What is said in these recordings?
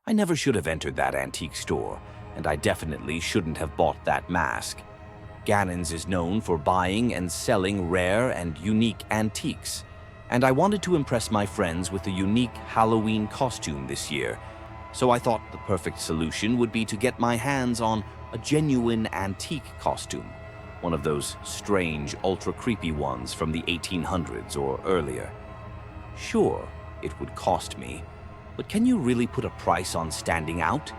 I never should have entered that antique store, and I definitely shouldn't have bought that mask. Gannon's is known for buying and selling rare and unique antiques, and I wanted to impress my friends with a unique Halloween costume this year, so I thought the perfect solution would be to get my hands on a genuine antique costume, one of those strange, ultra-creepy ones from the 1800s or earlier. Sure, it would cost me, but can you really put a price on standing out?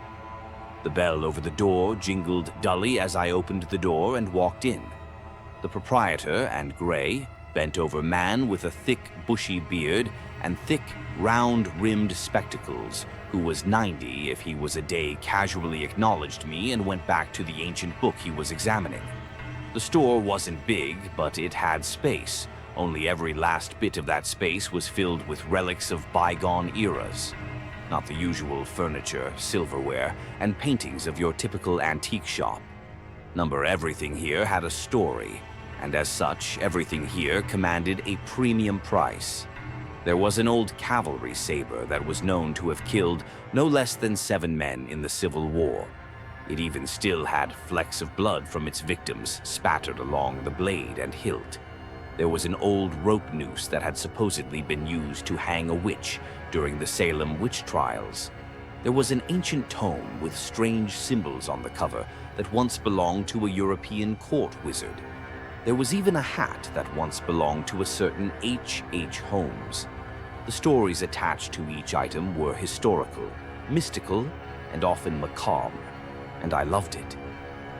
The bell over the door jingled dully as I opened the door and walked in. The proprietor and gray, bent-over man with a thick, bushy beard and thick, round-rimmed spectacles, who was 90 if he was a day, casually acknowledged me and went back to the ancient book he was examining. The store wasn't big, but it had space. Only every last bit of that space was filled with relics of bygone eras. Not the usual furniture, silverware, and paintings of your typical antique shop. Number everything here had a story, and as such, everything here commanded a premium price. There was an old cavalry saber that was known to have killed no less than 7 men in the Civil War. It even still had flecks of blood from its victims spattered along the blade and hilt. There was an old rope noose that had supposedly been used to hang a witch during the Salem witch trials. There was an ancient tome with strange symbols on the cover that once belonged to a European court wizard. There was even a hat that once belonged to a certain H.H. Holmes. The stories attached to each item were historical, mystical, and often macabre, and I loved it.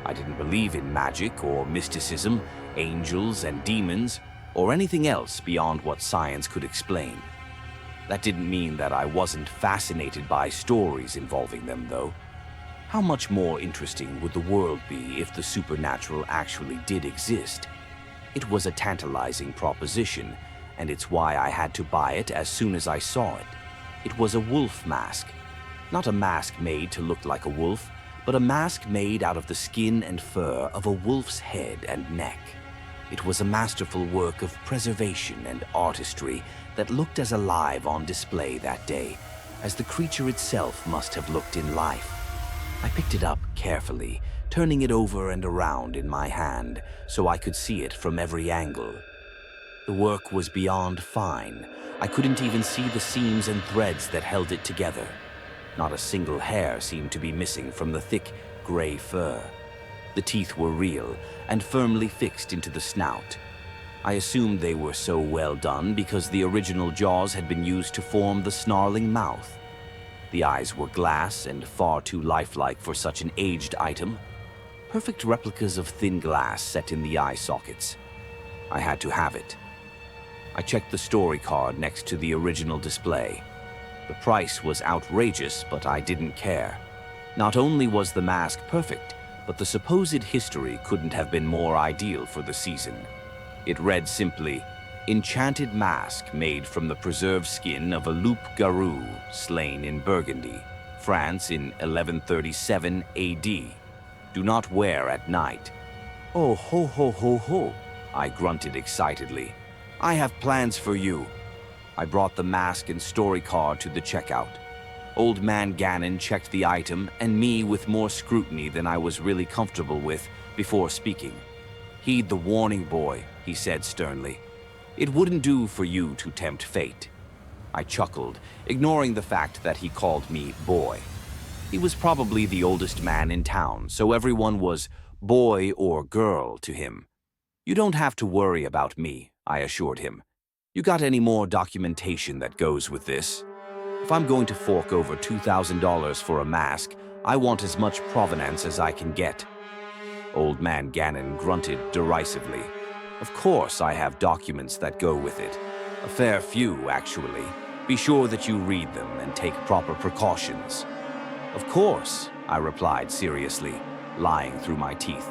I didn't believe in magic or mysticism, angels and demons, or anything else beyond what science could explain. That didn't mean that I wasn't fascinated by stories involving them, though. How much more interesting would the world be if the supernatural actually did exist? It was a tantalizing proposition, and it's why I had to buy it as soon as I saw it. It was a wolf mask. Not a mask made to look like a wolf, but a mask made out of the skin and fur of a wolf's head and neck. It was a masterful work of preservation and artistry that looked as alive on display that day as the creature itself must have looked in life. I picked it up carefully, turning it over and around in my hand so I could see it from every angle. The work was beyond fine. I couldn't even see the seams and threads that held it together. Not a single hair seemed to be missing from the thick, gray fur. The teeth were real and firmly fixed into the snout. I assumed they were so well done because the original jaws had been used to form the snarling mouth. The eyes were glass and far too lifelike for such an aged item. Perfect replicas of thin glass set in the eye sockets. I had to have it. I checked the story card next to the original display. The price was outrageous, but I didn't care. Not only was the mask perfect, but the supposed history couldn't have been more ideal for the season. It read simply, "Enchanted mask made from the preserved skin of a Loup Garou slain in Burgundy, France in 1137 AD. Do not wear at night." "Oh, ho, ho, ho, ho," I grunted excitedly. "I have plans for you." I brought the mask and story card to the checkout. Old Man Gannon checked the item and me with more scrutiny than I was really comfortable with before speaking. "Heed the warning, boy," he said sternly. "It wouldn't do for you to tempt fate." I chuckled, ignoring the fact that he called me boy. He was probably the oldest man in town, so everyone was boy or girl to him. "You don't have to worry about me," I assured him. "You got any more documentation that goes with this? If I'm going to fork over $2,000 for a mask, I want as much provenance as I can get." Old Man Gannon grunted derisively. "Of course I have documents that go with it. A fair few, actually. Be sure that you read them and take proper precautions." "Of course," I replied seriously, lying through my teeth.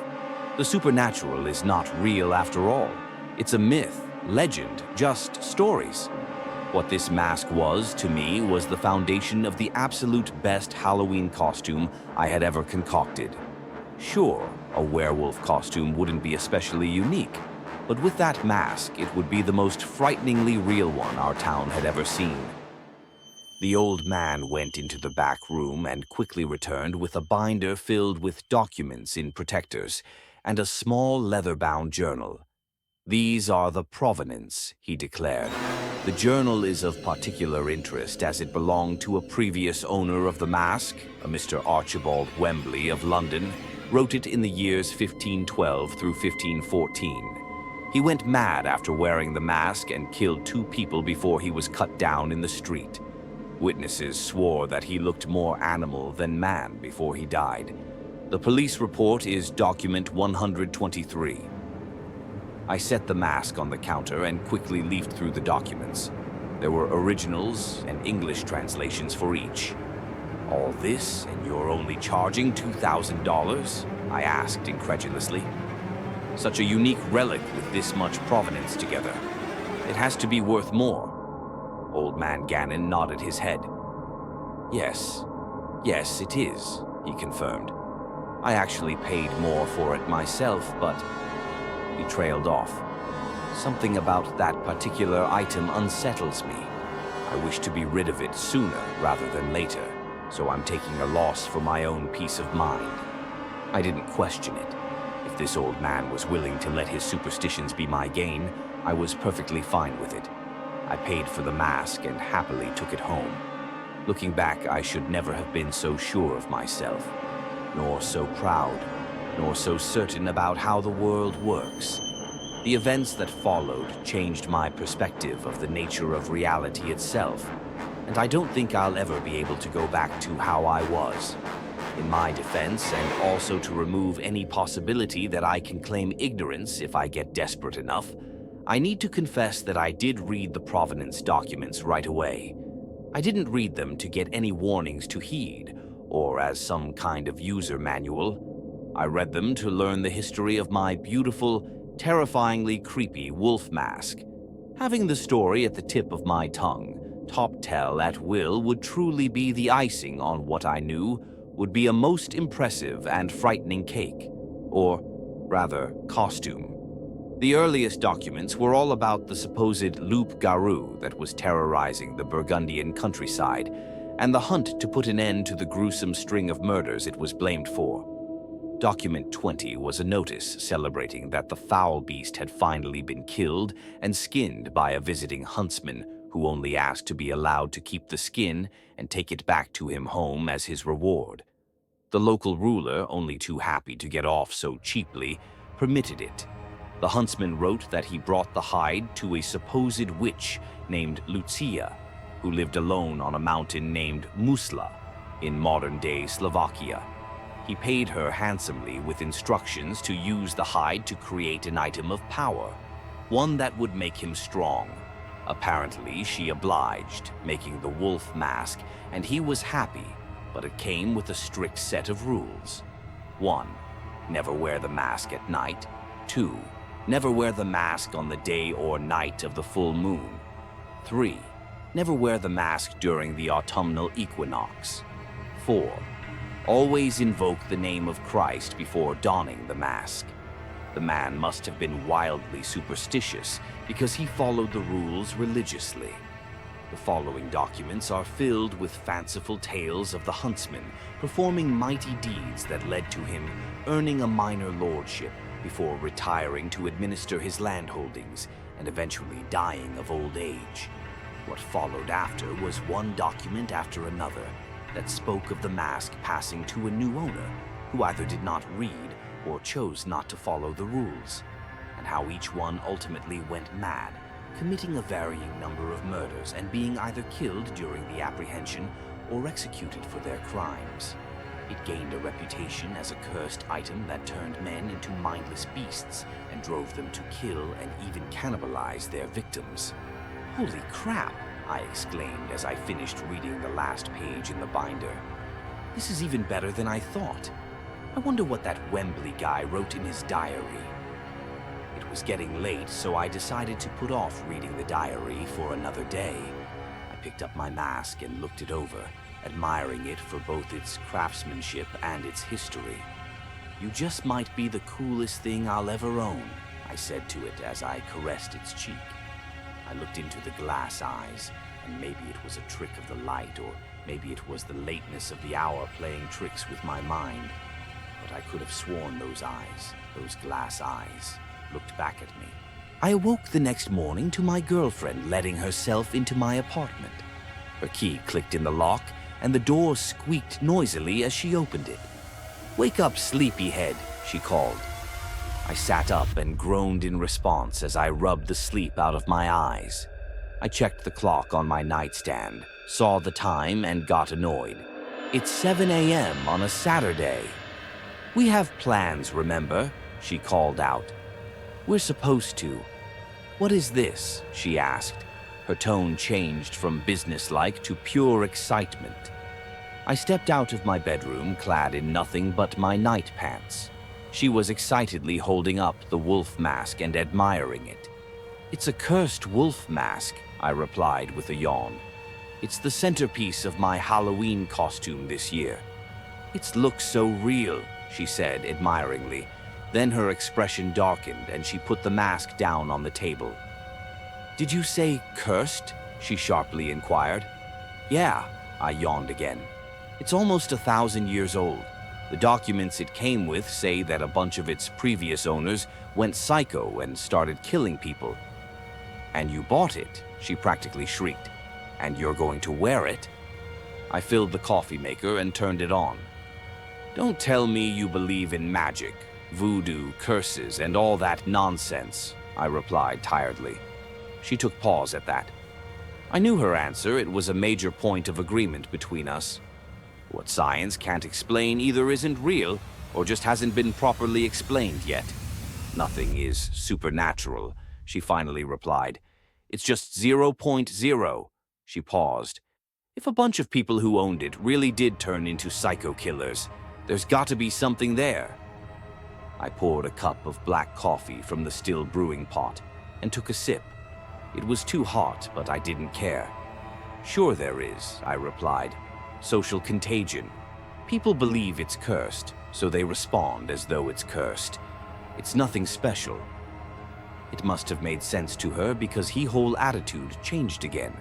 "The supernatural is not real after all. It's a myth, legend, just stories." What this mask was, to me, was the foundation of the absolute best Halloween costume I had ever concocted. Sure, a werewolf costume wouldn't be especially unique, but with that mask, it would be the most frighteningly real one our town had ever seen. The old man went into the back room and quickly returned with a binder filled with documents in protectors and a small leather-bound journal. "These are the provenance," he declared. "The journal is of particular interest as it belonged to a previous owner of the mask, a Mr. Archibald Wembley of London, wrote it in the years 1512 through 1514. He went mad after wearing the mask and killed 2 people before he was cut down in the street. Witnesses swore that he looked more animal than man before he died. The police report is document 123. I set the mask on the counter and quickly leafed through the documents. There were originals and English translations for each. "All this, and you're only charging $2,000? I asked incredulously. "Such a unique relic with this much provenance together. It has to be worth more." Old man Gannon nodded his head. Yes, it is," he confirmed. "I actually paid more for it myself, but..." He trailed off. "Something about that particular item unsettles me. I wish to be rid of it sooner rather than later, so I'm taking a loss for my own peace of mind." I didn't question it. If this old man was willing to let his superstitions be my gain, I was perfectly fine with it. I paid for the mask and happily took it home. Looking back, I should never have been so sure of myself, nor so proud, nor so certain about how the world works. The events that followed changed my perspective of the nature of reality itself, and I don't think I'll ever be able to go back to how I was. In my defense, and also to remove any possibility that I can claim ignorance if I get desperate enough, I need to confess that I did read the provenance documents right away. I didn't read them to get any warnings to heed, or as some kind of user manual. I read them to learn the history of my beautiful, terrifyingly creepy wolf mask. Having the story at the tip of my tongue, top-tell at will, would truly be the icing on what I knew would be a most impressive and frightening cake, or rather, costume. The earliest documents were all about the supposed Loup Garou that was terrorizing the Burgundian countryside, and the hunt to put an end to the gruesome string of murders it was blamed for. Document 20 was a notice celebrating that the foul beast had finally been killed and skinned by a visiting huntsman who only asked to be allowed to keep the skin and take it back to him home as his reward. The local ruler, only too happy to get off so cheaply, permitted it. The huntsman wrote that he brought the hide to a supposed witch named Lucia, who lived alone on a mountain named Musla in modern-day Slovakia. He paid her handsomely with instructions to use the hide to create an item of power, one that would make him strong. Apparently, she obliged, making the wolf mask, and he was happy, but it came with a strict set of rules. 1. Never wear the mask at night. 2. Never wear the mask on the day or night of the full moon. 3. Never wear the mask during the autumnal equinox. 4. Always invoke the name of Christ before donning the mask. The man must have been wildly superstitious because he followed the rules religiously. The following documents are filled with fanciful tales of the huntsman performing mighty deeds that led to him earning a minor lordship before retiring to administer his landholdings and eventually dying of old age. What followed after was one document after another that spoke of the mask passing to a new owner who either did not read or chose not to follow the rules, and how each one ultimately went mad, committing a varying number of murders and being either killed during the apprehension or executed for their crimes. It gained a reputation as a cursed item that turned men into mindless beasts and drove them to kill and even cannibalize their victims. "Holy crap!" I exclaimed as I finished reading the last page in the binder. "This is even better than I thought. I wonder what that Wembley guy wrote in his diary." It was getting late, so I decided to put off reading the diary for another day. I picked up my mask and looked it over, admiring it for both its craftsmanship and its history. "You just might be the coolest thing I'll ever own," I said to it as I caressed its cheek. I looked into the glass eyes And maybe it was a trick of the light, or maybe it was the lateness of the hour playing tricks with my mind. But I could have sworn those eyes, those glass eyes, looked back at me. I awoke the next morning to my girlfriend letting herself into my apartment. Her key clicked in the lock, and the door squeaked noisily as she opened it. "Wake up, sleepyhead," she called. I sat up and groaned in response as I rubbed the sleep out of my eyes. I checked the clock on my nightstand, saw the time, and got annoyed. It's 7 a.m. on a Saturday. "We have plans, remember?" she called out. "We're supposed to." "What is this?" she asked. Her tone changed from businesslike to pure excitement. I stepped out of my bedroom clad in nothing but my night pants. She was excitedly holding up the wolf mask and admiring it. "It's a cursed wolf mask," I replied with a yawn. "It's the centerpiece of my Halloween costume this year." "It looks so real," she said admiringly. Then her expression darkened and she put the mask down on the table. "Did you say cursed?" she sharply inquired. "Yeah," I yawned again. "It's almost 1,000 years old. The documents it came with say that a bunch of its previous owners went psycho and started killing people." "And you bought it," she practically shrieked. "And you're going to wear it?" I filled the coffee maker and turned it on. "Don't tell me you believe in magic, voodoo, curses, and all that nonsense," I replied tiredly. She took pause at that. I knew her answer. It was a major point of agreement between us. What science can't explain either isn't real or just hasn't been properly explained yet. "Nothing is supernatural," she finally replied. "It's just 0.0. She paused. "If a bunch of people who owned it really did turn into psycho killers, there's got to be something there." I poured a cup of black coffee from the still brewing pot and took a sip. It was too hot, but I didn't care. "Sure there is," I replied. "Social contagion. People believe it's cursed, so they respond as though it's cursed. It's nothing special." It must have made sense to her because her whole attitude changed again.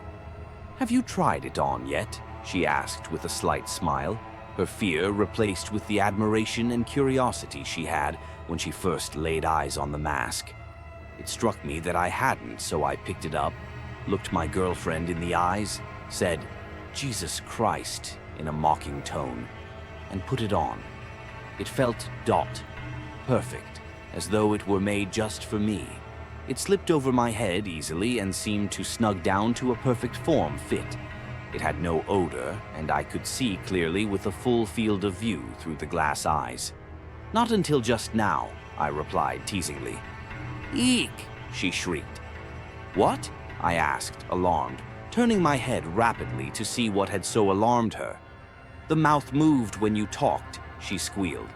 "Have you tried it on yet?" she asked with a slight smile, her fear replaced with the admiration and curiosity she had when she first laid eyes on the mask. It struck me that I hadn't, so I picked it up, looked my girlfriend in the eyes, said, "Jesus Christ," in a mocking tone, and put it on. It felt perfect, as though it were made just for me. It slipped over my head easily and seemed to snug down to a perfect form fit. It had no odor, and I could see clearly with a full field of view through the glass eyes. "Not until just now," I replied teasingly. "Eek!" she shrieked. "What?" I asked, alarmed, turning my head rapidly to see what had so alarmed her. "The mouth moved when you talked," she squealed.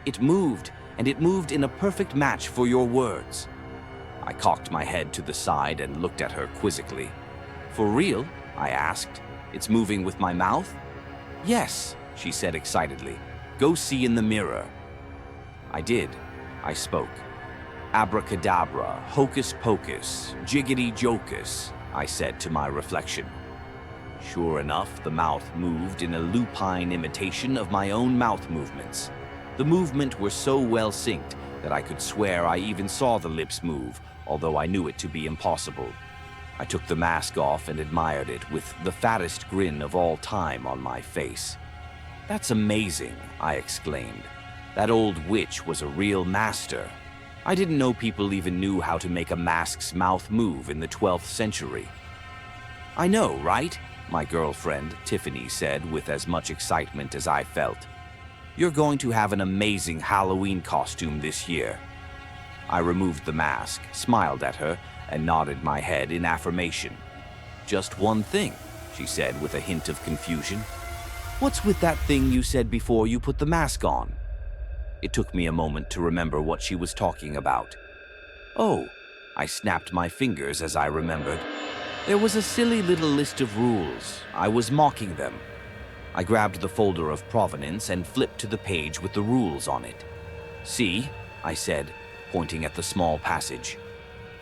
"It moved, and it moved in a perfect match for your words." I cocked my head to the side and looked at her quizzically. "For real?" I asked. "It's moving with my mouth?" "Yes," she said excitedly. "Go see in the mirror." I did. I spoke. "Abracadabra, hocus pocus, jiggity jocus," I said to my reflection. Sure enough, the mouth moved in a lupine imitation of my own mouth movements. The movement were so well synced that I could swear I even saw the lips move, although I knew it to be impossible. I took the mask off and admired it with the fattest grin of all time on my face. "That's amazing," I exclaimed. "That old witch was a real master. I didn't know people even knew how to make a mask's mouth move in the 12th century." "I know, right?" my girlfriend, Tiffany, said with as much excitement as I felt. "You're going to have an amazing Halloween costume this year." I removed the mask, smiled at her, and nodded my head in affirmation. "Just one thing," she said with a hint of confusion. "What's with that thing you said before you put the mask on?" It took me a moment to remember what she was talking about. "Oh," I snapped my fingers as I remembered. "There was a silly little list of rules. I was mocking them." I grabbed the folder of provenance and flipped to the page with the rules on it. "See," I said, pointing at the small passage.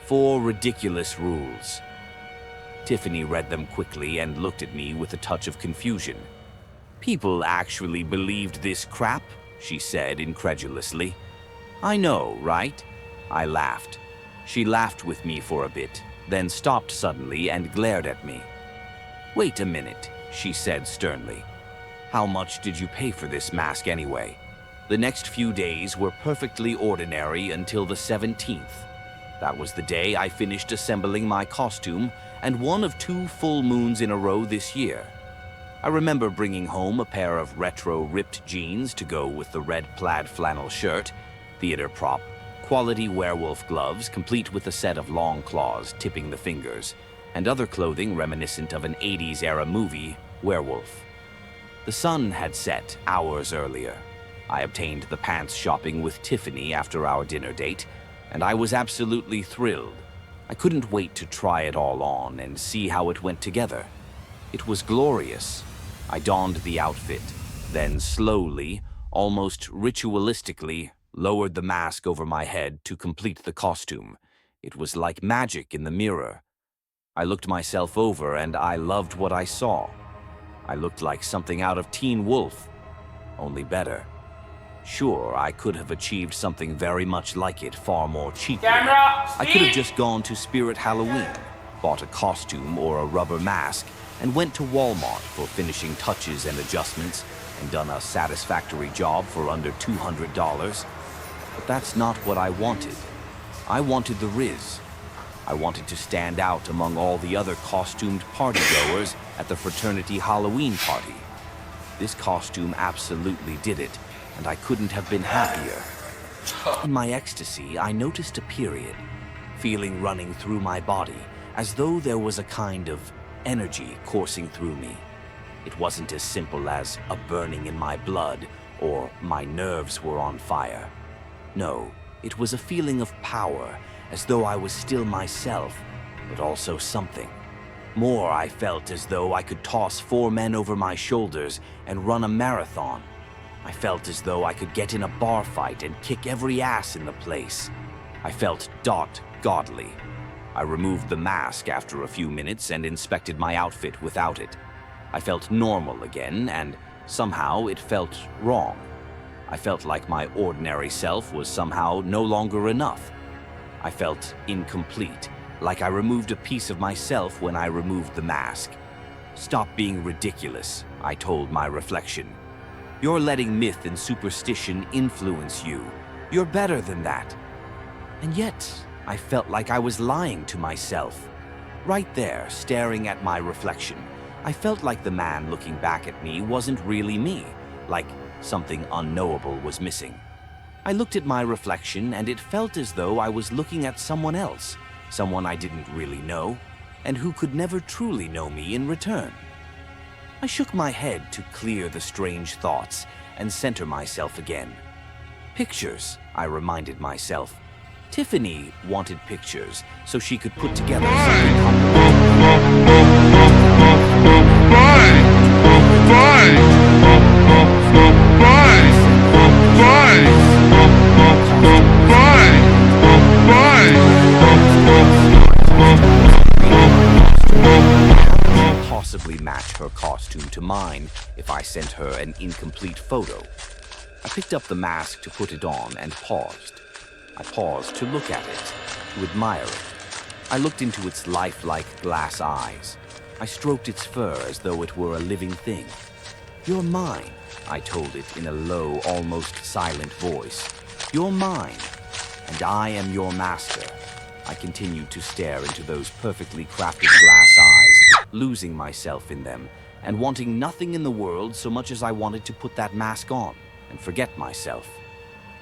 "4 ridiculous rules." Tiffany read them quickly and looked at me with a touch of confusion. "People actually believed this crap?" she said incredulously. "I know, right?" I laughed. She laughed with me for a bit, then stopped suddenly and glared at me. "Wait a minute," she said sternly. "How much did you pay for this mask anyway?" The next few days were perfectly ordinary until the 17th. That was the day I finished assembling my costume, and one of 2 full moons in a row this year. I remember bringing home a pair of retro ripped jeans to go with the red plaid flannel shirt, theater prop, quality werewolf gloves complete with a set of long claws tipping the fingers, and other clothing reminiscent of an 80s-era movie, Werewolf. The sun had set hours earlier. I obtained the pants shopping with Tiffany after our dinner date, and I was absolutely thrilled. I couldn't wait to try it all on and see how it went together. It was glorious. I donned the outfit, then slowly, almost ritualistically, lowered the mask over my head to complete the costume. It was like magic in the mirror. I looked myself over and I loved what I saw. I looked like something out of Teen Wolf, only better. Sure, I could have achieved something very much like it far more cheaply. I could have just gone to Spirit Halloween, bought a costume or a rubber mask, and went to Walmart for finishing touches and adjustments and done a satisfactory job for under $200. But that's not what I wanted. I wanted the Riz. I wanted to stand out among all the other costumed partygoers at the fraternity Halloween party. This costume absolutely did it, and I couldn't have been happier. In my ecstasy, I noticed a period, feeling running through my body, as though there was a kind of energy coursing through me. It wasn't as simple as a burning in my blood or my nerves were on fire. No, it was a feeling of power, as though I was still myself, but also something. More, I felt as though I could toss 4 men over my shoulders and run a marathon. I felt as though I could get in a bar fight and kick every ass in the place. I felt godly. I removed the mask after a few minutes and inspected my outfit without it. I felt normal again, and somehow it felt wrong. I felt like my ordinary self was somehow no longer enough. I felt incomplete, like I removed a piece of myself when I removed the mask. "Stop being ridiculous," I told my reflection. "You're letting myth and superstition influence you. You're better than that." And yet, I felt like I was lying to myself. Right there, staring at my reflection, I felt like the man looking back at me wasn't really me, like something unknowable was missing. I looked at my reflection and it felt as though I was looking at someone else, someone I didn't really know, and who could never truly know me in return. I shook my head to clear the strange thoughts and center myself again. Pictures, I reminded myself. Tiffany wanted pictures so she could put together something possibly match her costume to mine if I sent her an incomplete photo. I picked up the mask to put it on and paused. I paused to look at it, to admire it. I looked into its lifelike glass eyes. I stroked its fur as though it were a living thing. "You're mine," I told it in a low, almost silent voice. "You're mine, and I am your master." I continued to stare into those perfectly crafted glass eyes, losing myself in them, and wanting nothing in the world so much as I wanted to put that mask on and forget myself.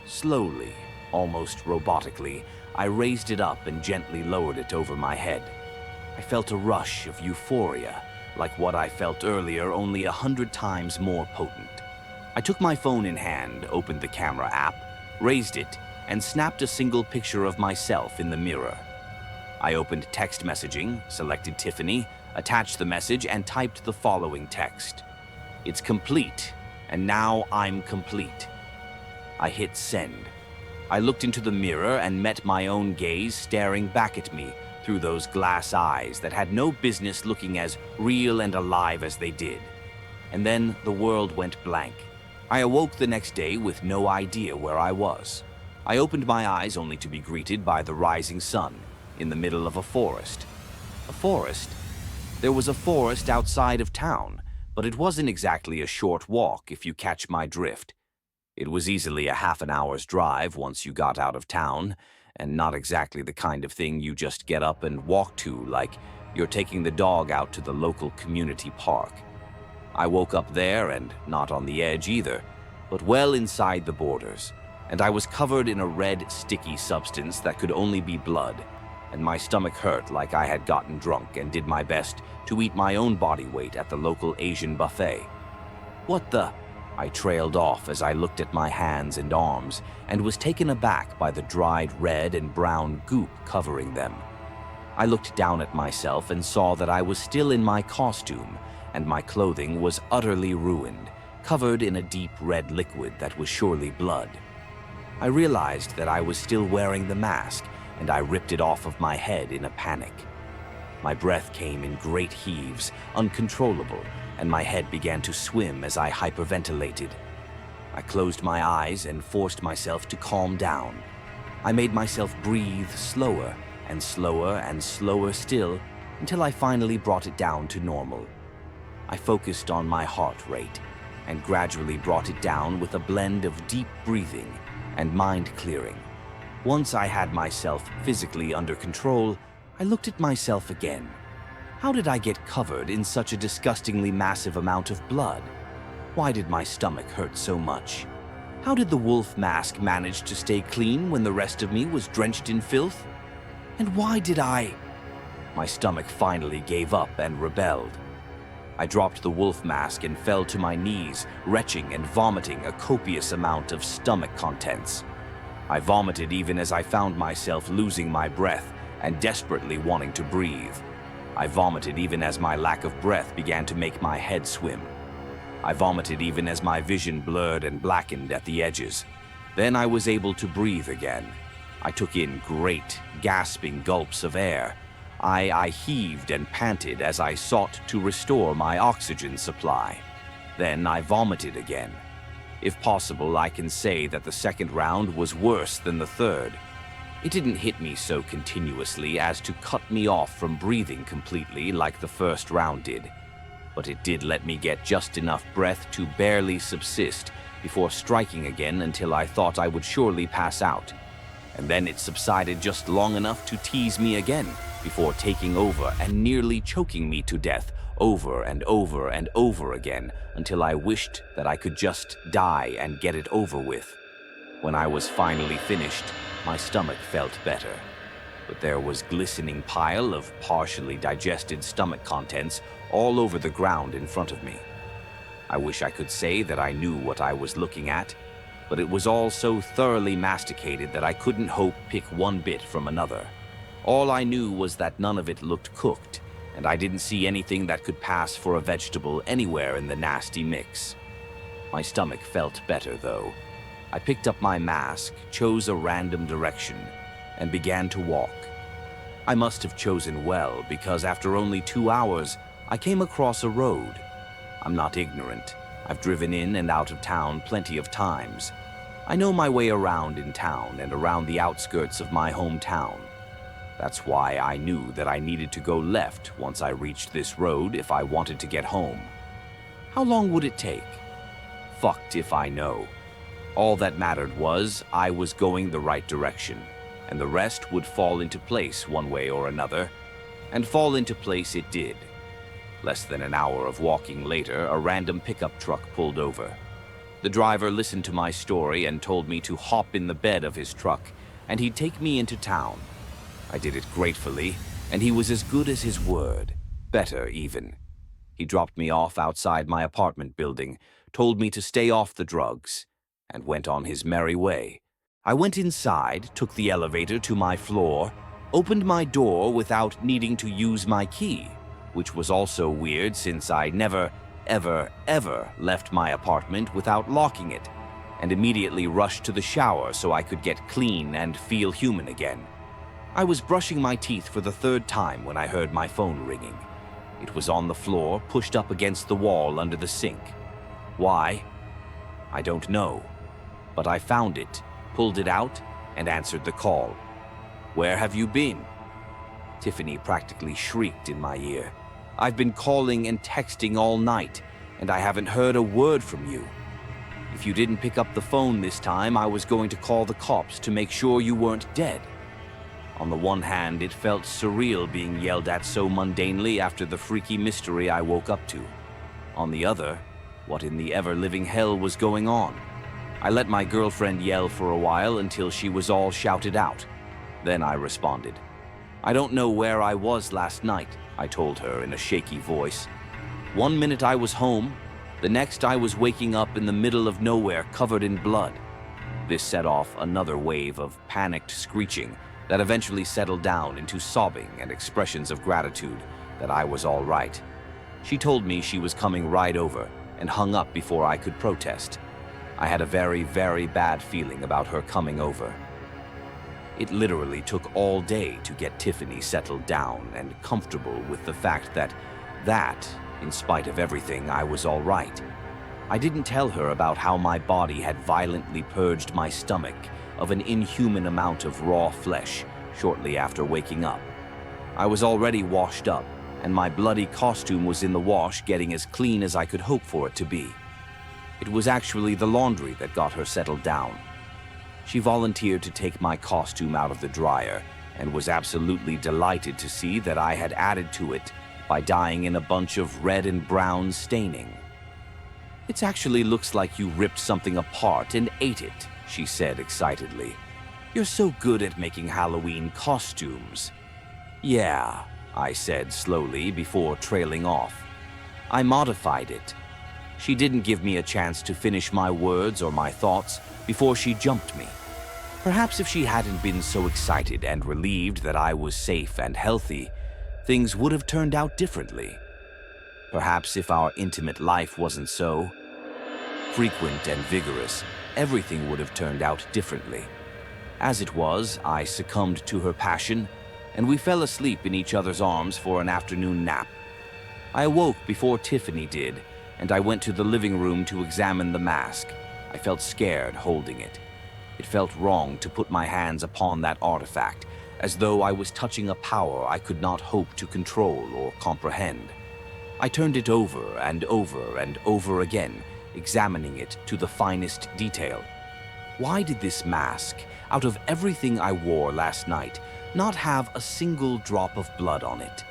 Slowly, almost robotically, I raised it up and gently lowered it over my head. I felt a rush of euphoria, like what I felt earlier, only 100 times more potent. I took my phone in hand, opened the camera app, raised it, and snapped a single picture of myself in the mirror. I opened text messaging, selected Tiffany, attached the message, and typed the following text. "It's complete, and now I'm complete." I hit send. I looked into the mirror and met my own gaze staring back at me through through those glass eyes that had no business looking as real and alive as they did. And then the world went blank. I awoke the next day with no idea where I was. I opened my eyes only to be greeted by the rising sun in the middle of a forest. A forest? There was a forest outside of town, but it wasn't exactly a short walk if you catch my drift. It was easily a half an hour's drive once you got out of town, and not exactly the kind of thing you just get up and walk to like you're taking the dog out to the local community park. I woke up there and not on the edge either, but well inside the borders, and I was covered in a red, sticky substance that could only be blood, and my stomach hurt like I had gotten drunk and did my best to eat my own body weight at the local Asian buffet. What the? I trailed off as I looked at my hands and arms and was taken aback by the dried red and brown goop covering them. I looked down at myself and saw that I was still in my costume, and my clothing was utterly ruined, covered in a deep red liquid that was surely blood. I realized that I was still wearing the mask, and I ripped it off of my head in a panic. My breath came in great heaves, uncontrollable, and my head began to swim as I hyperventilated. I closed my eyes and forced myself to calm down. I made myself breathe slower and slower and slower still until I finally brought it down to normal. I focused on my heart rate and gradually brought it down with a blend of deep breathing and mind clearing. Once I had myself physically under control, I looked at myself again. How did I get covered in such a disgustingly massive amount of blood? Why did my stomach hurt so much? How did the wolf mask manage to stay clean when the rest of me was drenched in filth? And why did I? My stomach finally gave up and rebelled. I dropped the wolf mask and fell to my knees, retching and vomiting a copious amount of stomach contents. I vomited even as I found myself losing my breath and desperately wanting to breathe. I vomited even as my lack of breath began to make my head swim. I vomited even as my vision blurred and blackened at the edges. Then I was able to breathe again. I took in great, gasping gulps of air. I heaved and panted as I sought to restore my oxygen supply. Then I vomited again. If possible, I can say that the second round was worse than the third. It didn't hit me so continuously as to cut me off from breathing completely like the first round did, but it did let me get just enough breath to barely subsist before striking again until I thought I would surely pass out. And then it subsided just long enough to tease me again before taking over and nearly choking me to death over and over and over again until I wished that I could just die and get it over with. When I was finally finished, my stomach felt better, but there was glistening pile of partially digested stomach contents all over the ground in front of me. I wish I could say that I knew what I was looking at, but it was all so thoroughly masticated that I couldn't hope pick one bit from another. All I knew was that none of it looked cooked, and I didn't see anything that could pass for a vegetable anywhere in the nasty mix. My stomach felt better, though. I picked up my mask, chose a random direction, and began to walk. I must have chosen well, because after only 2 hours, I came across a road. I'm not ignorant. I've driven in and out of town plenty of times. I know my way around in town and around the outskirts of my hometown. That's why I knew that I needed to go left once I reached this road if I wanted to get home. How long would it take? Fucked if I know. All that mattered was I was going the right direction, and the rest would fall into place one way or another, and fall into place it did. Less than an hour of walking later, a random pickup truck pulled over. The driver listened to my story and told me to hop in the bed of his truck, and he'd take me into town. I did it gratefully, and he was as good as his word. Better, even. He dropped me off outside my apartment building, told me to stay off the drugs, and went on his merry way. I went inside, took the elevator to my floor, opened my door without needing to use my key, which was also weird since I never, ever left my apartment without locking it, and immediately rushed to the shower so I could get clean and feel human again. I was brushing my teeth for the third time when I heard my phone ringing. It was on the floor, pushed up against the wall under the sink. Why? I don't know. But I found it, pulled it out, and answered the call. "Where have you been?" Tiffany practically shrieked in my ear. "I've been calling and texting all night, and I haven't heard a word from you. If you didn't pick up the phone this time, I was going to call the cops to make sure you weren't dead." On the one hand, it felt surreal being yelled at so mundanely after the freaky mystery I woke up to. On the other, what in the ever-living hell was going on? I let my girlfriend yell for a while until she was all shouted out. Then I responded. "I don't know where I was last night," I told her in a shaky voice. "One minute I was home, the next I was waking up in the middle of nowhere covered in blood." This set off another wave of panicked screeching that eventually settled down into sobbing and expressions of gratitude that I was all right. She told me she was coming right over and hung up before I could protest. I had a very, very bad feeling about her coming over. It literally took all day to get Tiffany settled down and comfortable with the fact that, in spite of everything, I was all right. I didn't tell her about how my body had violently purged my stomach of an inhuman amount of raw flesh shortly after waking up. I was already washed up, and my bloody costume was in the wash getting as clean as I could hope for it to be. It was actually the laundry that got her settled down. She volunteered to take my costume out of the dryer and was absolutely delighted to see that I had added to it by dyeing in a bunch of red and brown staining. "It actually looks like you ripped something apart and ate it," she said excitedly. "You're so good at making Halloween costumes." "Yeah," I said slowly before trailing off. "I modified it." She didn't give me a chance to finish my words or my thoughts before she jumped me. Perhaps if she hadn't been so excited and relieved that I was safe and healthy, things would have turned out differently. Perhaps if our intimate life wasn't so frequent and vigorous, everything would have turned out differently. As it was, I succumbed to her passion, and we fell asleep in each other's arms for an afternoon nap. I awoke before Tiffany did, and I went to the living room to examine the mask. I felt scared holding it. It felt wrong to put my hands upon that artifact, as though I was touching a power I could not hope to control or comprehend. I turned it over and over and over again, examining it to the finest detail. Why did this mask, out of everything I wore last night, not have a single drop of blood on it?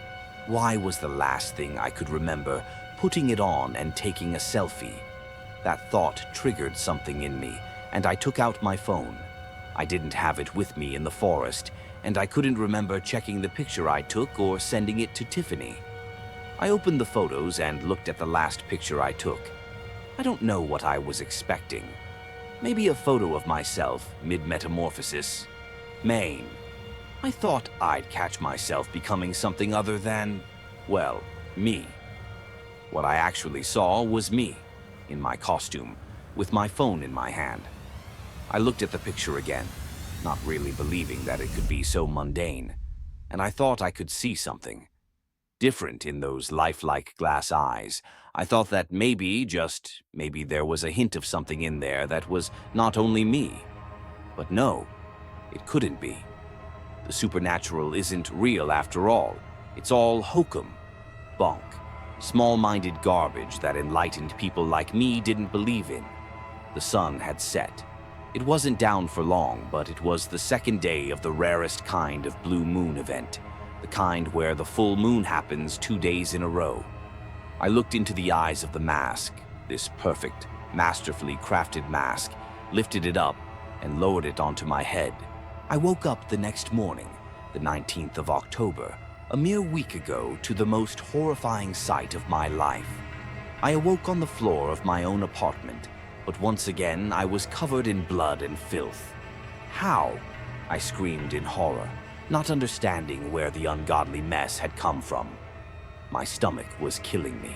Why was the last thing I could remember putting it on and taking a selfie? That thought triggered something in me, and I took out my phone. I didn't have it with me in the forest, and I couldn't remember checking the picture I took or sending it to Tiffany. I opened the photos and looked at the last picture I took. I don't know what I was expecting. Maybe a photo of myself, mid-metamorphosis. Maine. I thought I'd catch myself becoming something other than, well, me. What I actually saw was me, in my costume, with my phone in my hand. I looked at the picture again, not really believing that it could be so mundane, and I thought I could see something different in those lifelike glass eyes. I thought that maybe, just maybe, there was a hint of something in there that was not only me. But no, it couldn't be. The supernatural isn't real after all. It's all hokum, bunk, small-minded garbage that enlightened people like me didn't believe in. The sun had set. It wasn't down for long, but it was the second day of the rarest kind of blue moon event, the kind where the full moon happens 2 days in a row. I looked into the eyes of the mask, this perfect, masterfully crafted mask, lifted it up, and lowered it onto my head. I woke up the next morning, the 19th of October, a mere week ago, to the most horrifying sight of my life. I awoke on the floor of my own apartment, but once again I was covered in blood and filth. How? I screamed in horror, not understanding where the ungodly mess had come from. My stomach was killing me.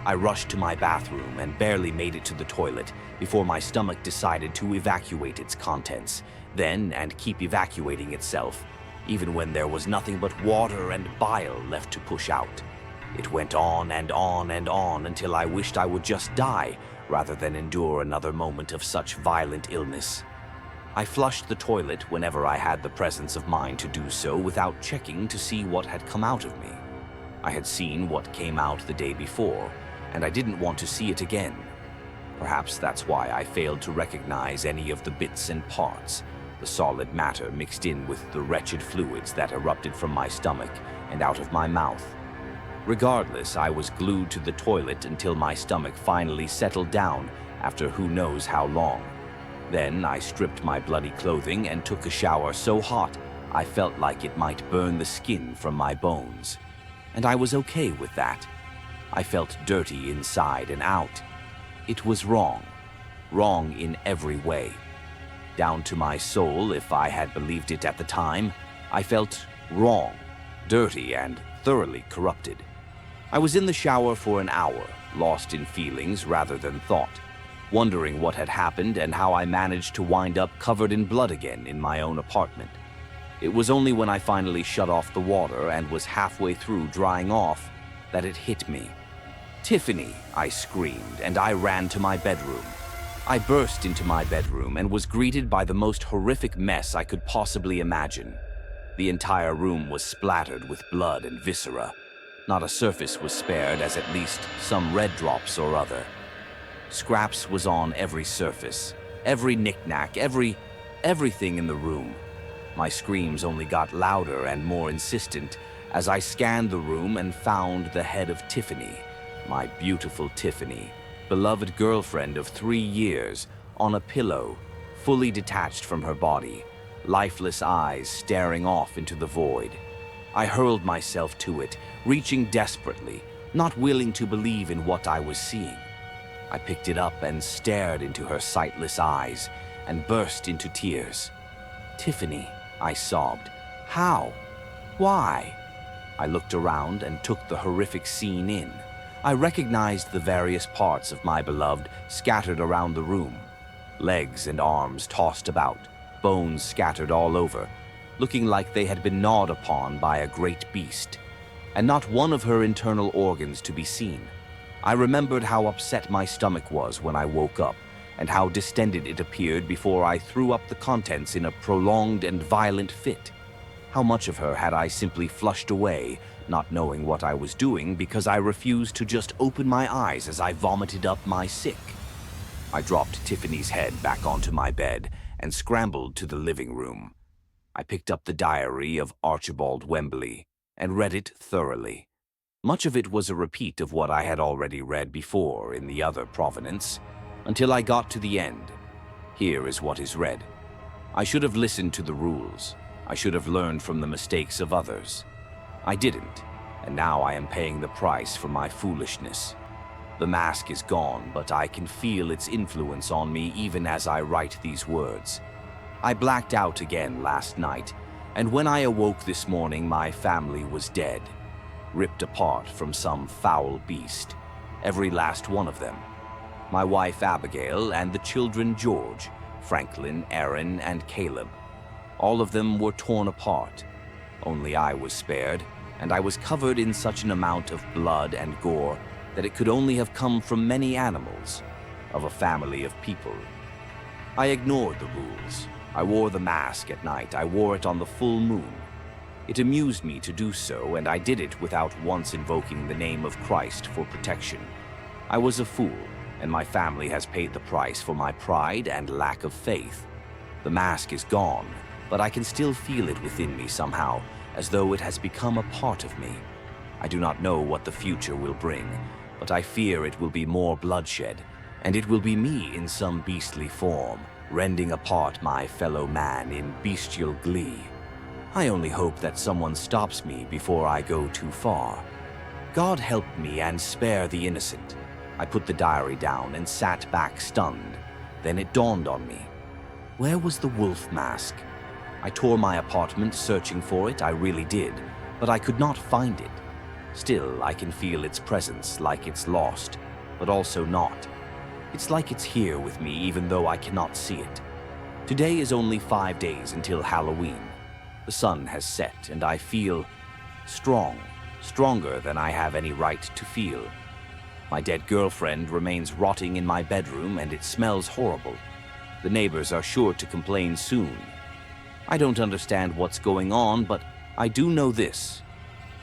I rushed to my bathroom and barely made it to the toilet before my stomach decided to evacuate its contents. Then, and keep evacuating itself, even when there was nothing but water and bile left to push out. It went on and on and on until I wished I would just die rather than endure another moment of such violent illness. I flushed the toilet whenever I had the presence of mind to do so without checking to see what had come out of me. I had seen what came out the day before, and I didn't want to see it again. Perhaps that's why I failed to recognize any of the bits and parts, the solid matter mixed in with the wretched fluids that erupted from my stomach and out of my mouth. Regardless, I was glued to the toilet until my stomach finally settled down after who knows how long. Then I stripped my bloody clothing and took a shower so hot I felt like it might burn the skin from my bones. And I was okay with that. I felt dirty inside and out. It was wrong. Wrong in every way. Down to my soul, if I had believed it at the time, I felt wrong, dirty, and thoroughly corrupted. I was in the shower for an hour, lost in feelings rather than thought, wondering what had happened and how I managed to wind up covered in blood again in my own apartment. It was only when I finally shut off the water and was halfway through drying off that it hit me. "Tiffany!" I screamed, and I ran to my bedroom. I burst into my bedroom and was greeted by the most horrific mess I could possibly imagine. The entire room was splattered with blood and viscera. Not a surface was spared, as at least some red drops or other. Scraps was on every surface, every knick-knack, everything in the room. My screams only got louder and more insistent as I scanned the room and found the head of Tiffany, my beautiful Tiffany, beloved girlfriend of 3 years, on a pillow, fully detached from her body, lifeless eyes staring off into the void. I hurled myself to it, reaching desperately, not willing to believe in what I was seeing. I picked it up and stared into her sightless eyes and burst into tears. "Tiffany," I sobbed. "How? Why?" I looked around and took the horrific scene in. I recognized the various parts of my beloved scattered around the room. Legs and arms tossed about, bones scattered all over, looking like they had been gnawed upon by a great beast, and not one of her internal organs to be seen. I remembered how upset my stomach was when I woke up, and how distended it appeared before I threw up the contents in a prolonged and violent fit. How much of her had I simply flushed away, not knowing what I was doing because I refused to just open my eyes as I vomited up my sick. I dropped Tiffany's head back onto my bed and scrambled to the living room. I picked up the diary of Archibald Wembley and read it thoroughly. Much of it was a repeat of what I had already read before in the other provenance, until I got to the end. Here is what is read. I should have listened to the rules. I should have learned from the mistakes of others. I didn't, and now I am paying the price for my foolishness. The mask is gone, but I can feel its influence on me even as I write these words. I blacked out again last night, and when I awoke this morning, my family was dead, ripped apart from some foul beast, every last one of them. My wife Abigail and the children George, Franklin, Aaron, and Caleb. All of them were torn apart. Only I was spared, and I was covered in such an amount of blood and gore that it could only have come from many animals, of a family of people. I ignored the rules. I wore the mask at night. I wore it on the full moon. It amused me to do so, and I did it without once invoking the name of Christ for protection. I was a fool, and my family has paid the price for my pride and lack of faith. The mask is gone, but I can still feel it within me somehow, as though it has become a part of me. I do not know what the future will bring, but I fear it will be more bloodshed, and it will be me in some beastly form, rending apart my fellow man in bestial glee. I only hope that someone stops me before I go too far. God help me and spare the innocent. I put the diary down and sat back stunned. Then it dawned on me. Where was the wolf mask? I tore my apartment searching for it, I really did, but I could not find it. Still, I can feel its presence, like it's lost, but also not. It's like it's here with me even though I cannot see it. Today is only 5 days until Halloween. The sun has set, and I feel strong, stronger than I have any right to feel. My dead girlfriend remains rotting in my bedroom, and it smells horrible. The neighbors are sure to complain soon. I don't understand what's going on, but I do know this.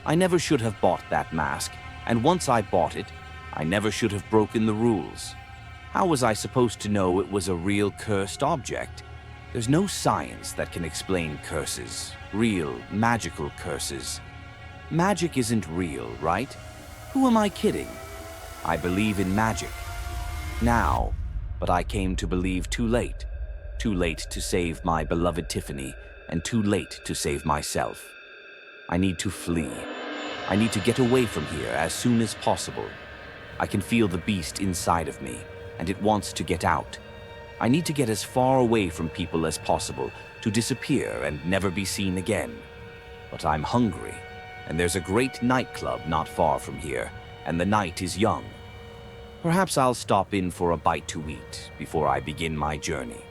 I never should have bought that mask, and once I bought it, I never should have broken the rules. How was I supposed to know it was a real cursed object? There's no science that can explain curses, real, magical curses. Magic isn't real, right? Who am I kidding? I believe in magic. Now, but I came to believe too late. Too late to save my beloved Tiffany, and too late to save myself. I need to flee. I need to get away from here as soon as possible. I can feel the beast inside of me, and it wants to get out. I need to get as far away from people as possible, to disappear and never be seen again. But I'm hungry, and there's a great nightclub not far from here, and the night is young. Perhaps I'll stop in for a bite to eat before I begin my journey.